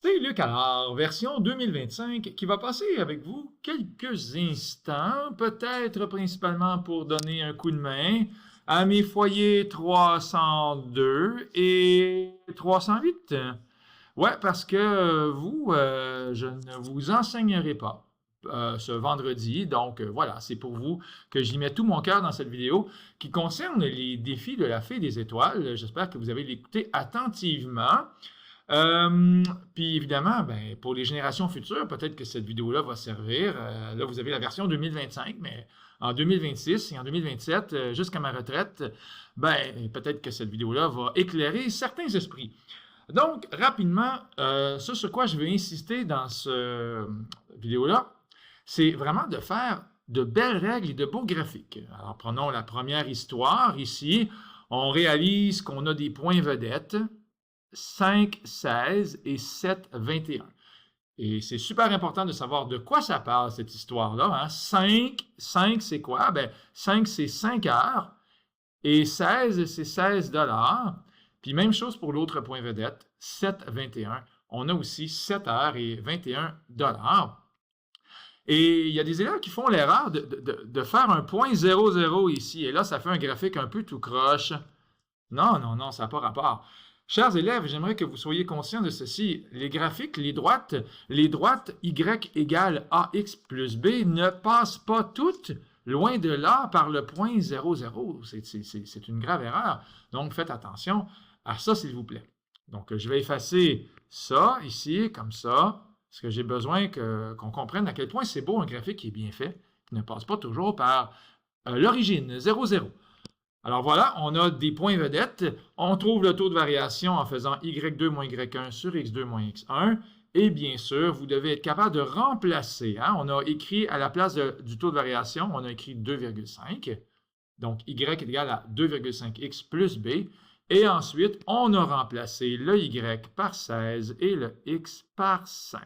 C'est Luc Allard, version 2025, qui va passer avec vous quelques instants, peut-être principalement pour donner un coup de main à mes foyers 302 et 308. Ouais, parce que vous, je ne vous enseignerai pas ce vendredi. Donc voilà, c'est pour vous que j'y mets tout mon cœur dans cette vidéo qui concerne les défis de la Fée des Étoiles. J'espère que vous avez écouté attentivement. Puis évidemment, ben, pour les générations futures, peut-être que cette vidéo-là va servir. Là, vous avez la version 2025, mais en 2026 et en 2027, jusqu'à ma retraite, ben, peut-être que cette vidéo-là va éclairer certains esprits. Donc, rapidement, ce sur quoi je vais insister dans cette vidéo-là, c'est vraiment de faire de belles règles et de beaux graphiques. Alors, prenons la première histoire ici. On réalise qu'on a des points vedettes. 5, 16 et 7, 21. Et c'est super important de savoir de quoi ça parle, cette histoire-là. Hein? 5 c'est quoi? Ben, 5, c'est 5 heures. Et 16, c'est 16 $. Puis même chose pour l'autre point vedette, 7, 21. On a aussi 7 heures et 21 $. Et il y a des élèves qui font l'erreur de faire un point 00 ici. Et là, ça fait un graphique un peu tout croche. Non, non, non, ça n'a pas rapport. Chers élèves, j'aimerais que vous soyez conscients de ceci. Les graphiques, les droites y égale ax plus b ne passent pas toutes, loin de là, par le point 00. C'est une grave erreur. Donc, faites attention à ça, s'il vous plaît. Donc, je vais effacer ça ici, comme ça, parce que j'ai besoin qu'on comprenne à quel point c'est beau un graphique qui est bien fait, qui ne passe pas toujours par l'origine, 00. Alors voilà, on a des points vedettes. On trouve le taux de variation en faisant y2 moins y1 sur x2 moins x1. Et bien sûr, vous devez être capable de remplacer. Hein? On a écrit à la place du taux de variation, on a écrit 2,5. Donc, y est égal à 2,5x plus b. Et ensuite, on a remplacé le y par 16 et le x par 5.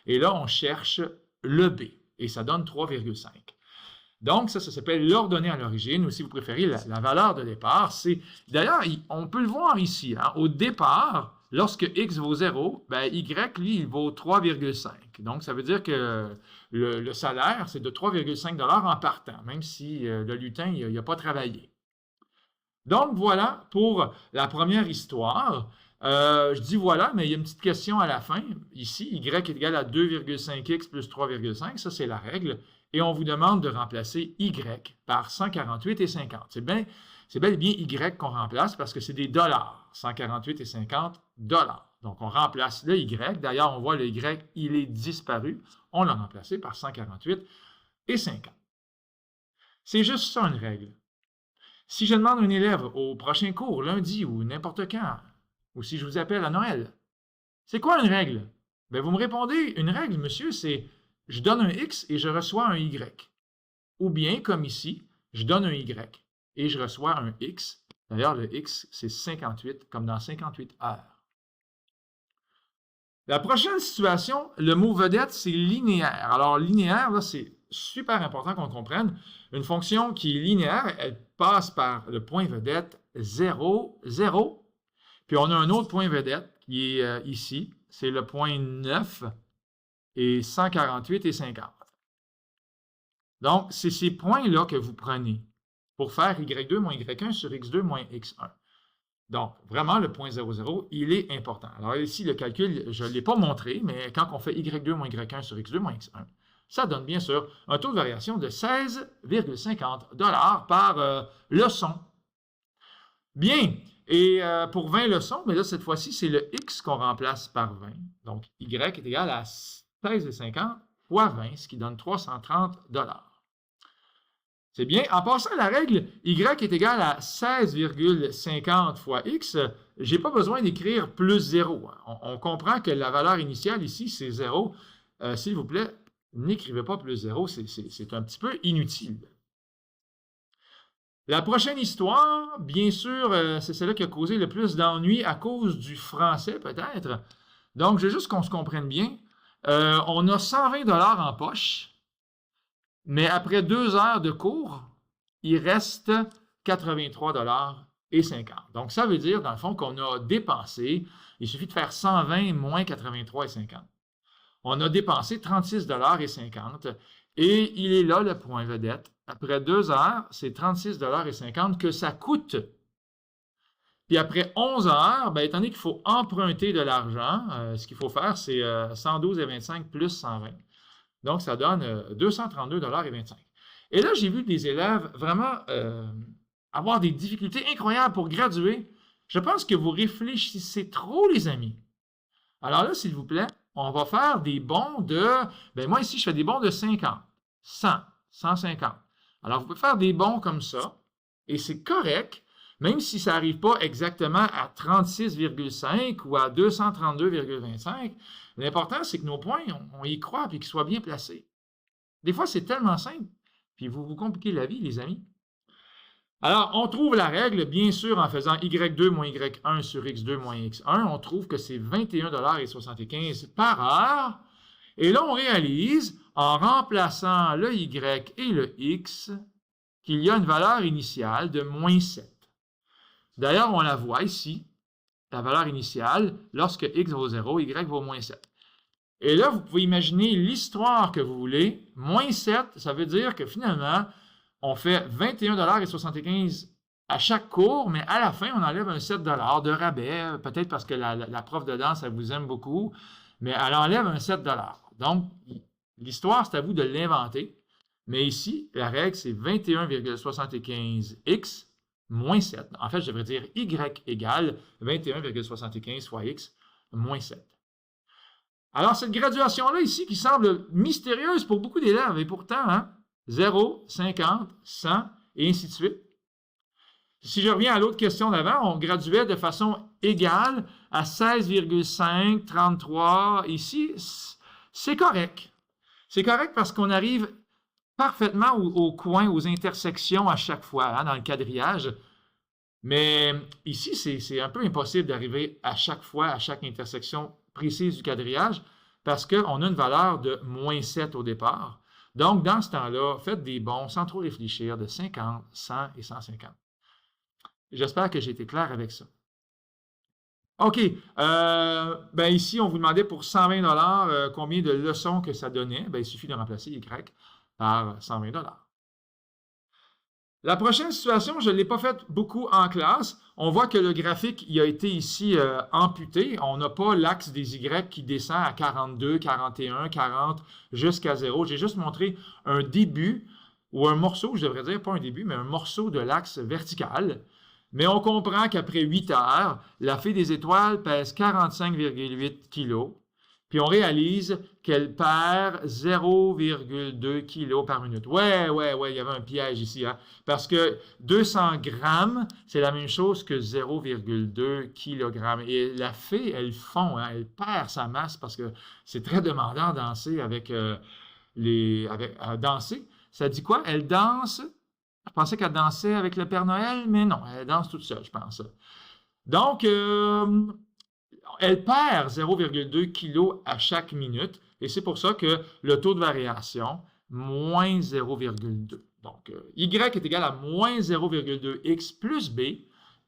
Et là, on cherche le b. Et ça donne 3,5. Donc, ça s'appelle l'ordonnée à l'origine, ou si vous préférez, la valeur de départ. D'ailleurs, on peut le voir ici. Hein, au départ, lorsque x vaut 0, ben, y, lui, il vaut 3,5. Donc, ça veut dire que le salaire, c'est de 3,5 $ en partant, même si le lutin, il n'a pas travaillé. Donc, voilà pour la première histoire. Je dis voilà, mais il y a une petite question à la fin. Ici, y est égal à 2,5x plus 3,5. Ça, c'est la règle. Et on vous demande de remplacer y par 148 et 50. C'est bel et bien y qu'on remplace parce que c'est des dollars. 148 et 50 $. Donc, on remplace le y. D'ailleurs, on voit le y, il est disparu. On l'a remplacé par 148 et 50. C'est juste ça, une règle. Si je demande à un élève au prochain cours, lundi ou n'importe quand, ou si je vous appelle à Noël, c'est quoi une règle? Bien, vous me répondez, une règle, monsieur, c'est je donne un x et je reçois un y. Ou bien, comme ici, je donne un y et je reçois un x. D'ailleurs, le x, c'est 58, comme dans 58 heures. La prochaine situation, le mot vedette, c'est linéaire. Alors, linéaire, là, c'est super important qu'on comprenne. Une fonction qui est linéaire, elle passe par le point vedette 0, 0. Puis, on a un autre point vedette qui est ici. C'est le point 9 et 148 et 50. Donc, c'est ces points-là que vous prenez pour faire y2 moins y1 sur x2 moins x1. Donc, vraiment, le point 00, il est important. Alors ici, le calcul, je ne l'ai pas montré, mais quand on fait y2 moins y1 sur x2 moins x1, ça donne bien sûr un taux de variation de 16,50 $ par leçon. Bien, et pour 20 leçons, mais là, cette fois-ci, c'est le x qu'on remplace par 20. Donc, y est égal à 16,50 fois 20, ce qui donne 330 $. C'est bien. En passant à la règle, y est égal à 16,50 fois x, je n'ai pas besoin d'écrire plus 0. On comprend que la valeur initiale ici, c'est 0. S'il vous plaît, n'écrivez pas plus 0, c'est un petit peu inutile. La prochaine histoire, bien sûr, c'est celle-là qui a causé le plus d'ennuis à cause du français, peut-être. Donc, je veux juste qu'on se comprenne bien. On a 120 $ en poche, mais après 2 heures de cours, il reste 83 $ et 50. Donc, ça veut dire, dans le fond, qu'on a dépensé Il suffit de faire 120 moins 83,50. On a dépensé 36,50 $ et il est là le point vedette. Après 2 heures, c'est 36,50 $ que ça coûte. Puis après 11 heures, bien, étant donné qu'il faut emprunter de l'argent, ce qu'il faut faire, c'est 112,25 $ plus 120. Donc, ça donne 232,25 $. Et là, j'ai vu des élèves vraiment avoir des difficultés incroyables pour graduer. Je pense que vous réfléchissez trop, les amis. Alors là, s'il vous plaît, on va faire des bons de... Bien, moi, ici, je fais des bons de 50, 100, 150. Alors, vous pouvez faire des bons comme ça, et c'est correct, même si ça n'arrive pas exactement à 36,5 ou à 232,25. L'important, c'est que nos points, on y croit et qu'ils soient bien placés. Des fois, c'est tellement simple, puis vous vous compliquez la vie, les amis. Alors, on trouve la règle, bien sûr, en faisant Y2 moins Y1 sur X2 moins X1. On trouve que c'est 21,75 $ par heure. Et là, on réalise, en remplaçant le Y et le X, qu'il y a une valeur initiale de moins 7. D'ailleurs, on la voit ici, la valeur initiale, lorsque X vaut 0, Y vaut moins 7. Et là, vous pouvez imaginer l'histoire que vous voulez. Moins 7, ça veut dire que finalement, on fait 21,75 $ à chaque cours, mais à la fin, on enlève un 7 $ de rabais, peut-être parce que la prof de danse, elle vous aime beaucoup, mais elle enlève un 7 $. Donc, l'histoire, c'est à vous de l'inventer. Mais ici, la règle, c'est 21,75x moins 7. En fait, je devrais dire y égale 21,75 fois x moins 7. Alors, cette graduation-là ici, qui semble mystérieuse pour beaucoup d'élèves, et pourtant, 0, 50, 100, et ainsi de suite. Si je reviens à l'autre question d'avant, on graduait de façon égale à 16,5, 33. Ici, c'est correct. C'est correct parce qu'on arrive parfaitement au coin, aux intersections à chaque fois, dans le quadrillage. Mais ici, c'est un peu impossible d'arriver à chaque fois, à chaque intersection précise du quadrillage, parce qu'on a une valeur de moins 7 au départ. Donc, dans ce temps-là, faites des bons sans trop réfléchir de 50, 100 et 150. J'espère que j'ai été clair avec ça. OK. Ben ici, on vous demandait pour 120 $ combien de leçons que ça donnait. Ben, il suffit de remplacer Y par 120 $. La prochaine situation, je ne l'ai pas faite beaucoup en classe. On voit que le graphique il a été ici amputé. On n'a pas l'axe des Y qui descend à 42, 41, 40 jusqu'à 0. J'ai juste montré un début ou un morceau, je devrais dire, pas un début, mais un morceau de l'axe vertical. Mais on comprend qu'après 8 heures, la fée des étoiles pèse 45,8 kg. Puis on réalise qu'elle perd 0,2 kg par minute. Ouais, il y avait un piège ici, hein? Parce que 200 grammes, c'est la même chose que 0,2 kg. Et la fée, elle fond, hein? Elle perd sa masse parce que c'est très demandant de danser avec danser. Ça dit quoi? Elle danse. Je pensais qu'elle dansait avec le Père Noël, mais non, elle danse toute seule, je pense. Donc, elle perd 0,2 kg à chaque minute, et c'est pour ça que le taux de variation, moins 0,2. Donc, Y est égal à moins 0,2x plus B,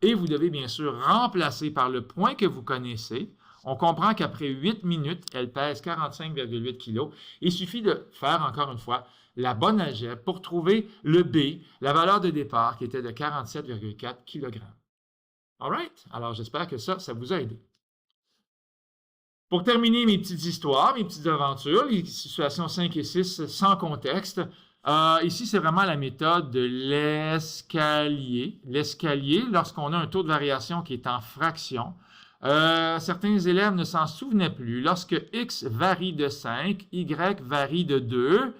et vous devez bien sûr remplacer par le point que vous connaissez. On comprend qu'après 8 minutes, elle pèse 45,8 kg. Il suffit de faire, encore une fois, la bonne algèbre pour trouver le B, la valeur de départ qui était de 47,4 kg. All right? Alors, j'espère que ça vous a aidé. Pour terminer mes petites histoires, mes petites aventures, les situations 5 et 6 sans contexte, ici, c'est vraiment la méthode de l'escalier. L'escalier, lorsqu'on a un taux de variation qui est en fraction, certains élèves ne s'en souvenaient plus. Lorsque X varie de 5, Y varie de 2,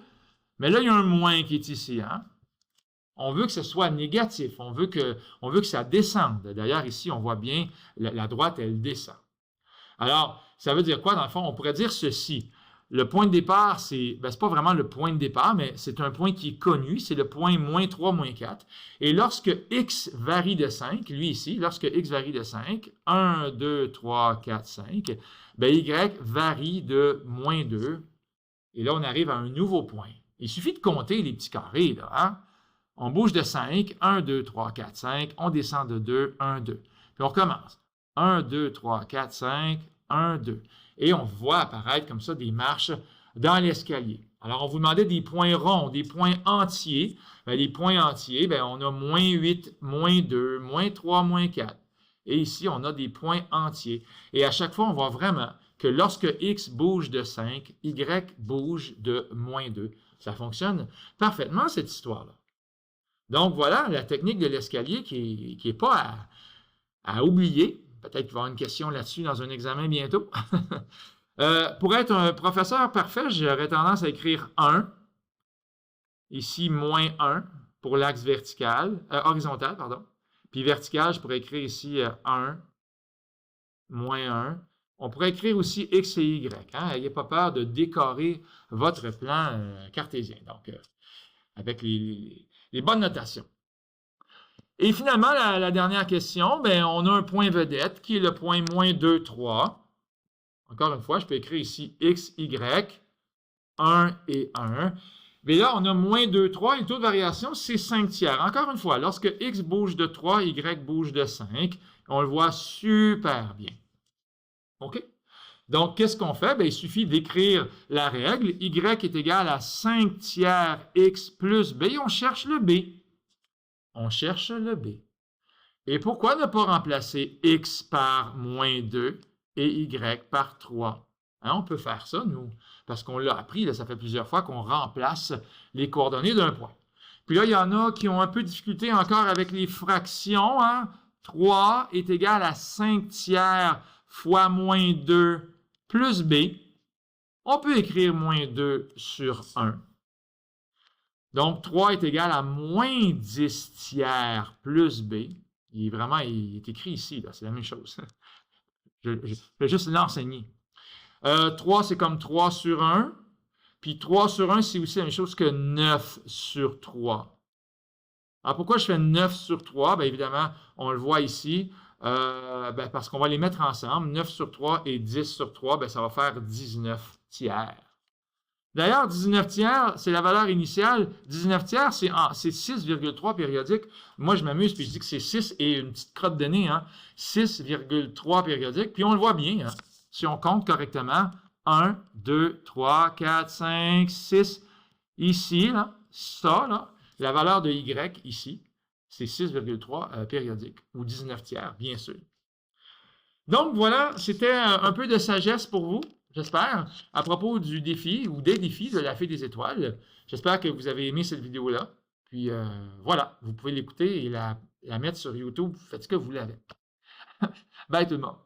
mais là, il y a un moins qui est ici. Hein? On veut que ce soit négatif. On veut que ça descende. D'ailleurs, ici, on voit bien, la droite, elle descend. Alors, ça veut dire quoi, dans le fond? On pourrait dire ceci. Le point de départ, c'est pas vraiment le point de départ, mais c'est un point qui est connu. C'est le point moins 3, moins 4. Et lorsque X varie de 5, lui ici, lorsque X varie de 5, 1, 2, 3, 4, 5, bien, Y varie de moins 2. Et là, on arrive à un nouveau point. Il suffit de compter les petits carrés, là. Hein? On bouge de 5, 1, 2, 3, 4, 5. On descend de 2, 1, 2. Puis on recommence. 1, 2, 3, 4, 5, 1, 2. Et on voit apparaître comme ça des marches dans l'escalier. Alors, on vous demandait des points ronds, des points entiers. Bien, les points entiers, bien, on a moins 8, moins 2, moins 3, moins 4. Et ici, on a des points entiers. Et à chaque fois, on voit vraiment que lorsque x bouge de 5, y bouge de moins 2. Ça fonctionne parfaitement, cette histoire-là. Donc, voilà la technique de l'escalier qui est pas à oublier. Peut-être qu'il va y avoir une question là-dessus dans un examen bientôt. Pour être un professeur parfait, j'aurais tendance à écrire 1. Ici, moins 1 pour l'axe horizontal, pardon. Puis vertical, je pourrais écrire ici 1, moins 1. On pourrait écrire aussi x et y. N'ayez pas peur de décorer votre plan cartésien. Donc, avec les bonnes notations. Et finalement, la dernière question, ben, on a un point vedette qui est le point moins 2, 3. Encore une fois, je peux écrire ici x, y, 1 et 1. Mais là, on a moins 2, 3 et le taux de variation, c'est 5 tiers. Encore une fois, lorsque x bouge de 3, y bouge de 5, on le voit super bien. OK? Donc, qu'est-ce qu'on fait? Bien, il suffit d'écrire la règle. Y est égal à 5 tiers x plus b. On cherche le b. On cherche le b. Et pourquoi ne pas remplacer x par moins 2 et y par 3? Hein, on peut faire ça, nous, parce qu'on l'a appris, là, ça fait plusieurs fois qu'on remplace les coordonnées d'un point. Puis là, il y en a qui ont un peu de difficulté encore avec les fractions. Hein? 3 est égal à 5 tiers fois moins 2 plus b. On peut écrire moins 2 sur 1. Donc, 3 est égal à moins 10 tiers plus b. Il est écrit ici, c'est la même chose. Je vais juste l'enseigner. 3, c'est comme 3 sur 1. Puis 3 sur 1, c'est aussi la même chose que 9 sur 3. Alors, pourquoi je fais 9 sur 3? Bien, évidemment, on le voit ici, parce qu'on va les mettre ensemble. 9 sur 3 et 10 sur 3, bien, ça va faire 19 tiers. D'ailleurs, 19 tiers, c'est la valeur initiale. 19 tiers, c'est 6,3 périodique. Moi, je m'amuse puis je dis que c'est 6 et une petite crotte de nez. 6,3 périodique. Puis on le voit bien, si on compte correctement. 1, 2, 3, 4, 5, 6. Ici, là, la valeur de y, ici, c'est 6,3 périodique, ou 19 tiers, bien sûr. Donc, voilà, c'était un peu de sagesse pour vous. J'espère, à propos du défi ou des défis de la Fée des étoiles. J'espère que vous avez aimé cette vidéo-là. Puis voilà, vous pouvez l'écouter et la mettre sur YouTube. Faites ce que vous voulez avec. Bye tout le monde.